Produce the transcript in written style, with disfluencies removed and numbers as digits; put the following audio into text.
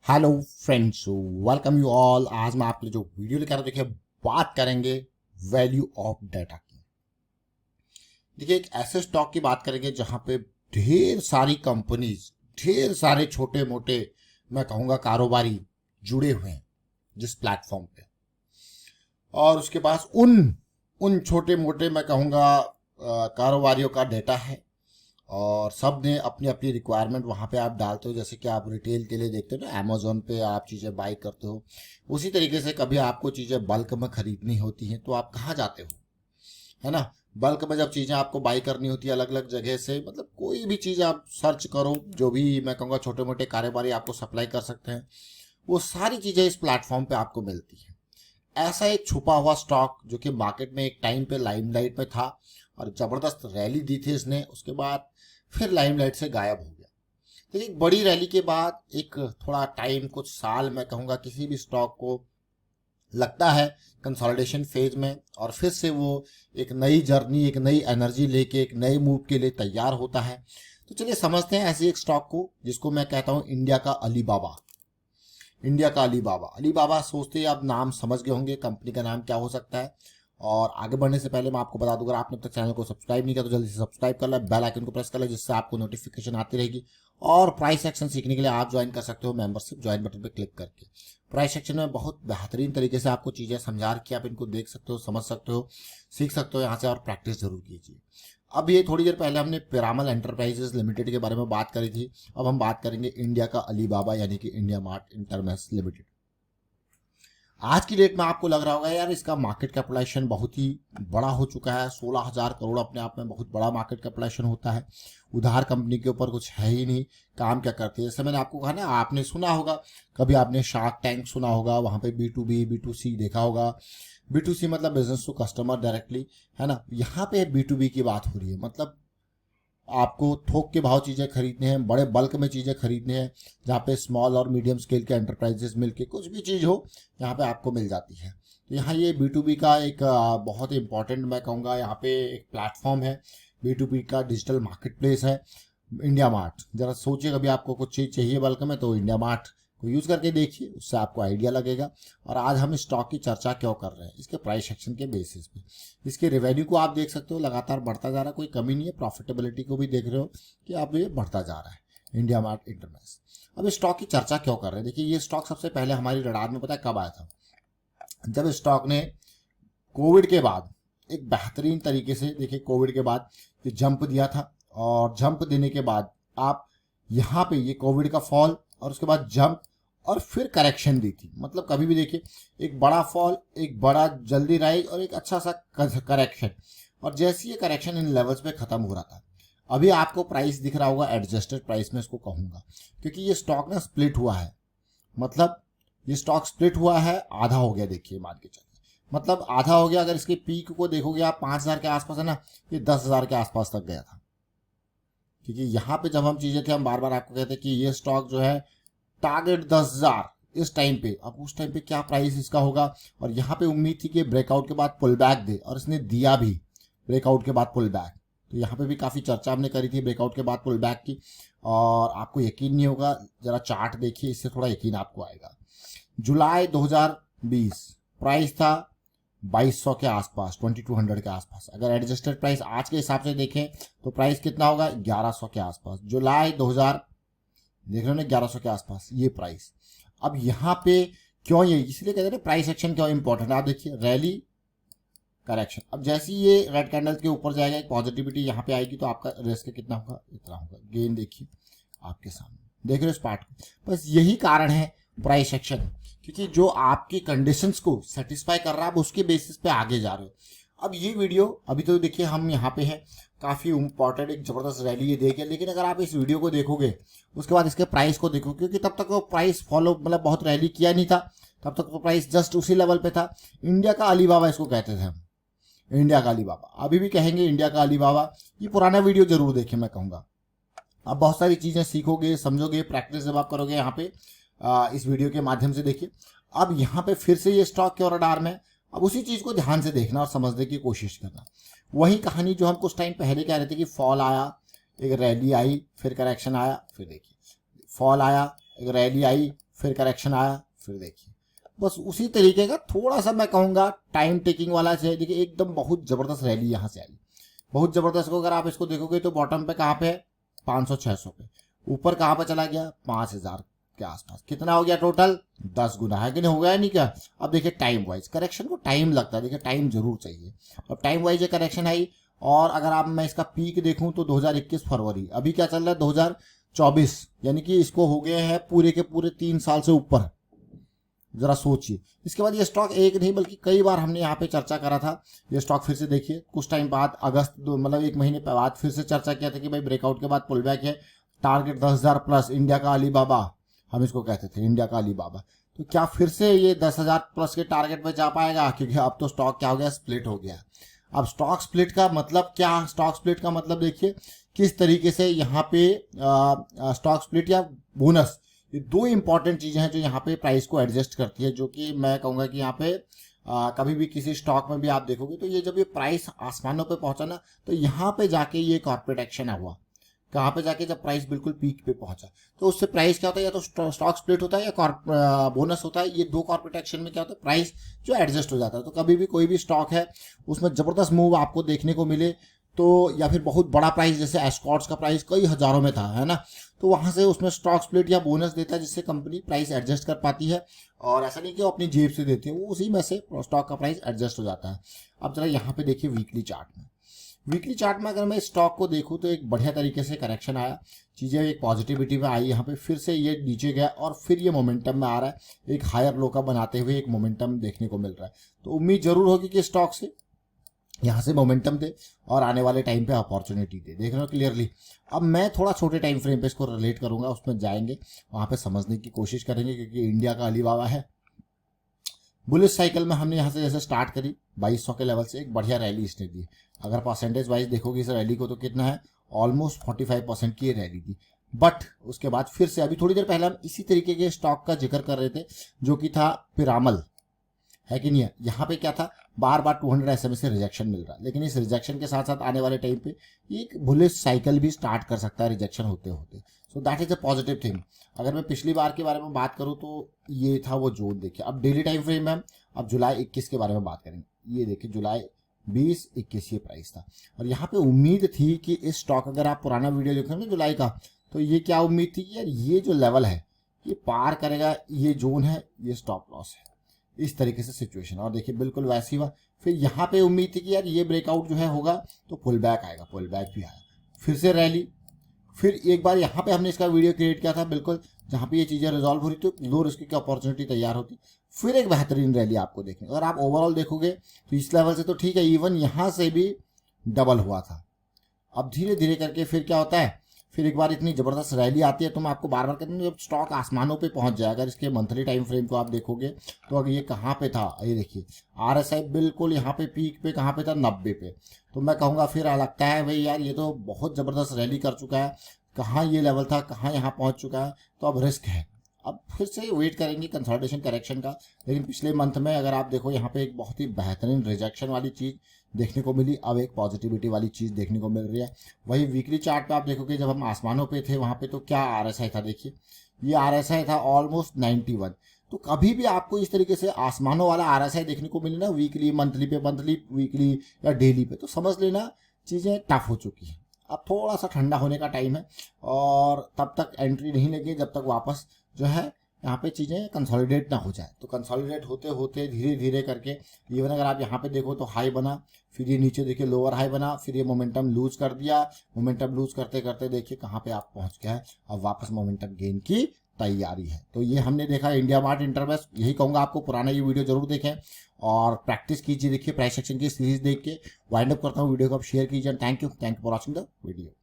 Hello friends, welcome you all. आज मैं आपके लिए जो वीडियो लेकर आया हूं, देखिए बात करेंगे वैल्यू ऑफ डाटा की। देखिए एक ऐसे स्टॉक की बात करेंगे जहां पे ढेर सारी कंपनीज, ढेर सारे छोटे मोटे, मैं कहूंगा कारोबारी जुड़े हुए हैं जिस प्लेटफॉर्म पे। और उसके पास उन उन छोटे मोटे, मैं कहूंगा कारोबारियों का डेटा है। और सब ने अपनी अपनी रिक्वायरमेंट वहाँ पे आप डालते हो। जैसे कि आप रिटेल के लिए देखते हो ना, अमेजोन पे आप चीज़ें बाई करते हो। उसी तरीके से कभी आपको चीज़ें बल्क में खरीदनी होती हैं तो आप कहाँ जाते हो, है ना। बल्क में जब चीज़ें आपको बाई करनी होती है अलग अलग जगह से, मतलब कोई भी चीज़ आप सर्च करो, जो भी मैं कहूँगा छोटे मोटे कारोबारी आपको सप्लाई कर सकते हैं, वो सारी चीज़ें इस प्लेटफॉर्म पे आपको मिलती हैं। ऐसा एक छुपा हुआ स्टॉक जो कि मार्केट में एक टाइम पे लाइमलाइट में था और जबरदस्त रैली दी थी इसने, उसके बाद फिर लाइमलाइट से गायब हो गया। तो एक बड़ी रैली के बाद एक थोड़ा टाइम, कुछ साल मैं कहूँगा, किसी भी स्टॉक को लगता है कंसोलिडेशन फेज में, और फिर से वो एक नई जर्नी, एक नई एनर्जी लेके एक नए मूव के लिए तैयार होता है। तो चलिए समझते हैं ऐसे एक स्टॉक को जिसको मैं कहता हूँ इंडिया का अलीबाबा। इंडिया का अलीबाबा, अलीबाबा सोचते ही आप नाम समझ गए होंगे कंपनी का नाम क्या हो सकता है। और आगे बढ़ने से पहले मैं आपको बता दूं, अगर आपने अब तक चैनल को सब्सक्राइब नहीं किया तो जल्दी से सब्सक्राइब कर ले, बेल आइकन को प्रेस कर ले, जिससे आपको नोटिफिकेशन आती रहेगी। और प्राइस एक्शन सीखने के लिए आप ज्वाइन कर सकते हो मेंबरशिप ज्वाइन बटन पर क्लिक करके। प्राइस सेक्शन में बहुत बेहतरीन तरीके से आपको चीज़ें समझा रखी है, आप इनको देख सकते हो, समझ सकते हो, सीख सकते हो यहाँ से, और प्रैक्टिस जरूर कीजिए। अब ये थोड़ी देर पहले हमने पिरामल एंटरप्राइजेस लिमिटेड के बारे में बात करी थी। अब हम बात करेंगे इंडिया का अलीबाबा यानी कि इंडिया मार्ट इंटरमेश लिमिटेड। आज की डेट में आपको लग रहा होगा यार इसका मार्केट कैपिटलाइजेशन बहुत ही बड़ा हो चुका है। 16,000 करोड़ अपने आप में बहुत बड़ा मार्केट कैपिटलाइजेशन होता है। उधार कंपनी के ऊपर कुछ है ही नहीं। काम क्या करती है, जैसे मैंने आपको कहा ना, आपने सुना होगा, कभी आपने शार्क टैंक सुना होगा, वहां पे B2B B2C देखा होगा। B2C मतलब बिजनेस टू कस्टमर डायरेक्टली, है ना। यहाँ पे B2B की बात हो रही है, मतलब आपको थोक के भाव चीज़ें खरीदने हैं, बड़े बल्क में चीज़ें खरीदने हैं, जहाँ पे स्मॉल और मीडियम स्केल के एंटरप्राइजेस मिलके कुछ भी चीज़ हो यहाँ पे आपको मिल जाती है। तो यहाँ ये B2B का एक बहुत ही इंपॉर्टेंट, मैं कहूँगा, यहाँ पे एक प्लेटफॉर्म है। B2B का डिजिटल मार्केट प्लेस है इंडिया मार्ट। जरा सोचिए, कभी आपको कुछ चीज़ चाहिए बल्क में तो इंडिया मार्ट को यूज़ करके देखिए, उससे आपको आइडिया लगेगा। और आज हम स्टॉक की चर्चा क्यों कर रहे हैं, इसके प्राइस एक्शन के बेसिस पे। इसके रेवेन्यू को आप देख सकते हो, लगातार बढ़ता जा रहा है, कोई कमी नहीं है। प्रॉफिटेबिलिटी को भी देख रहे हो कि आप ये बढ़ता जा रहा है इंडिया मार्ट इंटरनेश। अब इस स्टॉक की चर्चा क्यों कर रहे हैं, देखिए ये स्टॉक सबसे पहले हमारी रडार में पता है कब आया था, जब स्टॉक ने कोविड के बाद एक बेहतरीन तरीके से, देखिए कोविड के बाद ये जंप दिया था। और जंप देने के बाद आप यहाँ पे ये कोविड का फॉल और उसके बाद जंप और फिर करेक्शन दी थी। मतलब कभी भी देखिए एक बड़ा फॉल, एक बड़ा जल्दी राइज और एक अच्छा सा करेक्शन। और जैसे ये करेक्शन इन लेवल्स पे खत्म हो रहा था, अभी आपको प्राइस दिख रहा होगा एडजस्टेड प्राइस में इसको कहूंगा, क्योंकि ये स्टॉक ना स्प्लिट हुआ है। मतलब ये स्टॉक स्प्लिट हुआ है, आधा हो गया, देखिए मान के चलिए, मतलब आधा हो गया। अगर इसके पीक को देखोगे आप 5,000 के आसपास है ना, ये 10,000 के आसपास तक गया था। क्योंकि यहाँ पे जब हम चीजें थे, हम बार बार आपको कहते हैं कि ये स्टॉक जो है टारगेट 10,000 इस टाइम पे। अब उस टाइम पे क्या प्राइस इसका होगा, और यहाँ पे उम्मीद थी कि ब्रेकआउट के बाद पुल बैक दे, और इसने दिया भी ब्रेकआउट के बाद पुल बैक। तो यहाँ पे भी काफ़ी चर्चा हमने करी थी ब्रेकआउट के बाद पुल बैक की। और आपको यकीन नहीं होगा, जरा चार्ट देखिए, इससे थोड़ा यकीन आपको आएगा। जुलाई 2020 प्राइस था 2,200 के आसपास, 2,200 के आसपास। अगर एडजस्टेड प्राइस आज के हिसाब से देखें तो प्राइस कितना होगा, 1,100 के आसपास। जुलाई 2000 देख रहे हो ना, 1,100 के आसपास ये प्राइस। अब यहाँ पे क्यों, ये इसलिए कहते हैं प्राइस एक्शन क्यों इंपॉर्टेंट है। आप देखिए रैली करेक्शन, अब जैसे ही ये रेड कैंडल के ऊपर जाएगा, एक पॉजिटिविटी यहाँ पे आएगी, तो आपका रिस्क कितना होगा, इतना होगा। गेन देखिए आपके सामने, देख रहे हो इस पार्ट को। बस यही कारण है प्राइस एक्शन, क्योंकि जो आपकी कंडीशंस को सेटिस्फाई कर रहा है, आप उसके बेसिस पे आगे जा रहे हो। अब ये वीडियो अभी तो देखिए हम यहाँ पे हैं, काफ़ी इंपॉर्टेंट एक ज़बरदस्त रैली ये देखिए, लेकिन अगर आप इस वीडियो को देखोगे उसके बाद इसके प्राइस को देखो, क्योंकि तब तक वो प्राइस फॉलो, मतलब बहुत रैली किया नहीं था, तब तक तो प्राइस जस्ट उसी लेवल पे था। इंडिया का अलीबाबा इसको कहते थे हम, इंडिया का अलीबाबा, अभी भी कहेंगे इंडिया का अलीबाबा। ये पुराना वीडियो जरूर देखें, मैं कहूँगा आप बहुत सारी चीज़ें सीखोगे, समझोगे, प्रैक्टिस जब आप करोगे यहाँ पे इस वीडियो के माध्यम से। देखिए अब यहाँ पे फिर से ये स्टॉक क्यों रडार में, अब उसी चीज़ को ध्यान से देखना और समझने की कोशिश करना। वही कहानी जो हम कुछ टाइम पहले कह रहे थे कि फॉल आया, एक रैली आई, फिर करेक्शन आया, फिर देखिए फॉल आया, एक रैली आई, फिर करेक्शन आया, फिर देखिए बस उसी तरीके का थोड़ा सा मैं कहूँगा टाइम टेकिंग वाला है। देखिए एकदम बहुत ज़बरदस्त रैली यहाँ से आई, बहुत ज़बरदस्त को अगर आप इसको देखोगे तो बॉटम पे कहाँ पे है 500-600 पे, ऊपर कहाँ पे चला गया 5000 के आसपास, कितना हो गया टोटल 10 गुना, है कि नहीं, हो गया नहीं क्या। अब देखिए टाइम वाइज करेक्शन को टाइम लगता है, देखिए टाइम जरूर चाहिए। अब टाइम वाइज ये करेक्शन आई, और अगर आप मैं इसका पीक देखूं तो 2021 फरवरी, अभी क्या चल रहा है 2024, यानी कि इसको हो गए हैं पूरे के पूरे 3 साल से ऊपर। जरा सोचिए, इसके बाद ये स्टॉक एक नहीं बल्कि कई बार हमने यहाँ पे चर्चा करा था। ये स्टॉक फिर से देखिए कुछ टाइम बाद अगस्त मतलब 1 महीने बाद फिर से चर्चा किया था कि भाई ब्रेकआउट के बाद पुल बैक है, टारगेट 10,000 प्लस, इंडिया का अलीबाबा हम इसको कहते थे, इंडिया का अलीबाबा। तो क्या फिर से ये 10,000 प्लस के टारगेट पे जा पाएगा, क्योंकि अब तो स्टॉक क्या हो गया, स्प्लिट हो गया। अब स्टॉक स्प्लिट का मतलब क्या, स्टॉक स्प्लिट का मतलब देखिए किस तरीके से यहाँ पे स्टॉक स्प्लिट या बोनस, ये दो इंपॉर्टेंट चीजें हैं जो यहाँ पे प्राइस को एडजस्ट करती है, जो कि मैं कहूँगा कि यहाँ पे कभी भी किसी स्टॉक में भी आप देखोगे तो ये जब ये प्राइस आसमानों पे पहुंचा ना, तो यहाँ पे जाके ये कॉर्पोरेट एक्शन हुआ, कहाँ पे जाके जब प्राइस बिल्कुल पीक पे पहुंचा, तो उससे प्राइस क्या होता है, या तो स्टॉक स्प्लिट होता है या बोनस होता है। ये दो कॉर्पोरेट एक्शन में क्या होता है, प्राइस जो एडजस्ट हो जाता है। तो कभी भी कोई भी स्टॉक है उसमें जबरदस्त मूव आपको देखने को मिले तो, या फिर बहुत बड़ा प्राइस, जैसे एस्कॉर्ट्स का प्राइस कई हजारों में था, है ना, तो वहां से उसमें स्टॉक स्प्लिट या बोनस देता है, जिससे कंपनी प्राइस एडजस्ट कर पाती है। और ऐसा नहीं कि वो अपनी जेब से देती है, वो उसी में से स्टॉक का प्राइस एडजस्ट हो जाता है। अब जरा यहाँ पे देखिए वीकली चार्ट में, वीकली चार्ट में अगर मैं स्टॉक को देखूं तो एक बढ़िया तरीके से करेक्शन आया, चीजें एक पॉजिटिविटी में आई, यहाँ पे फिर से ये नीचे गया और फिर ये मोमेंटम में आ रहा है, एक हायर लो का बनाते हुए एक मोमेंटम देखने को मिल रहा है। तो उम्मीद जरूर होगी कि स्टॉक से यहाँ से मोमेंटम दे और आने वाले टाइम पे अपॉर्चुनिटी दे, देख रहे हो क्लियरली। अब मैं थोड़ा छोटे टाइम फ्रेम पे इसको रिलेट करूंगा, उसमें जाएंगे, वहां पे समझने की कोशिश करेंगे, क्योंकि इंडिया का अलीबाबा है। बुलिश साइकिल में हमने यहाँ से जैसे स्टार्ट करी 2200 के लेवल से, एक बढ़िया रैली इसने दी। अगर परसेंटेज वाइज देखोगे इस रैली को तो कितना है, ऑलमोस्ट 45% की रैली थी। बट उसके बाद फिर से अभी थोड़ी देर पहले हम इसी तरीके के स्टॉक का जिक्र कर रहे थे, जो कि था पिरामल, है कि नहीं है। यहाँ पे क्या था, बार बार 200 SMA से रिजेक्शन मिल रहा, लेकिन इस रिजेक्शन के साथ साथ आने वाले टाइम पे एक बुलिश साइकिल भी स्टार्ट कर सकता है रिजेक्शन होते होते। So that is a positive thing. अगर मैं पिछली बार के बारे में बात करूँ तो ये था वो जोन, देखिए अब डेली टाइम फ्रेम में अब जुलाई 21 के बारे में बात करेंगे। ये देखिए जुलाई 20-21 ये प्राइस था, और यहाँ पे उम्मीद थी कि इस स्टॉक, अगर आप पुराना वीडियो देखें ना जुलाई का, तो ये क्या उम्मीद थी कि यार ये जो लेवल है ये पार करेगा, ये जोन है, ये स्टॉप लॉस है, इस तरीके से सिचुएशन। और देखिए बिल्कुल वैसी हुआ। फिर यहाँ पे उम्मीद थी कि यार ये ब्रेकआउट जो है होगा तो पुल बैक आएगा, पुल बैक भी आया, फिर से रैली। फिर एक बार यहाँ पे हमने इसका वीडियो क्रिएट किया था बिल्कुल, जहाँ पे ये चीज़ें रिजॉल्व हो रही थी, लो रिस्क की अपॉर्चुनिटी तैयार होती, फिर एक बेहतरीन रैली आपको देखने। अगर आप ओवरऑल देखोगे तो इस लेवल से तो ठीक है, इवन यहाँ से भी डबल हुआ था। अब धीरे धीरे करके फिर क्या होता है, फिर एक बार इतनी ज़बरदस्त रैली आती है, तो मैं आपको बार बार कहता हूँ जब स्टॉक आसमानों पे पहुंच जाए, अगर इसके मंथली टाइम फ्रेम को आप देखोगे तो अगर ये कहाँ पे था, ये देखिए RSI बिल्कुल यहाँ पे पीक पे कहाँ पे था 90 पे, तो मैं कहूँगा फिर लगता है भाई यार ये तो बहुत ज़बरदस्त रैली कर चुका है, कहाँ ये लेवल था कहाँ यहाँ पहुँच चुका है, तो अब रिस्क है। अब फिर से वेट करेंगे कंसोलिडेशन करेक्शन का। लेकिन पिछले मंथ में अगर आप देखो यहाँ पे एक बहुत ही बेहतरीन रिजेक्शन वाली चीज़ देखने को मिली, अब एक पॉजिटिविटी वाली चीज़ देखने को मिल रही है। वही वीकली चार्ट पे आप देखोगे, जब हम आसमानों पे थे वहाँ पे तो क्या RSI था, देखिए ये RSI था ऑलमोस्ट 91। तो कभी भी आपको इस तरीके से आसमानों वाला RSI देखने को मिले ना, वीकली मंथली पे, मंथली वीकली या डेली पे, तो समझ लेना चीज़ें टफ हो चुकी हैं। अब थोड़ा सा ठंडा होने का टाइम है, और तब तक एंट्री नहीं लगी जब तक वापस जो है यहाँ पे चीज़ें कंसोलिडेट ना हो जाए। तो कंसोलिडेट होते होते धीरे धीरे करके, इवन अगर आप यहाँ पे देखो तो हाई बना, फिर ये नीचे देखिए लोअर हाई बना, फिर ये मोमेंटम लूज कर दिया, मोमेंटम लूज करते करते देखिए कहाँ पे आप पहुँच गया है, अब वापस मोमेंटम गेन की तैयारी है। तो ये हमने देखा इंडिया मार्ट इंटरवेस्ट। यही कहूँगा आपको पुराना ये वीडियो जरूर देखें और प्रैक्टिस कीजिए, देखिए प्राइस सेक्शन की सीरीज देख के। वाइंड अप करता हूँ वीडियो को, आप शेयर कीजिए। Thank you for watching the video.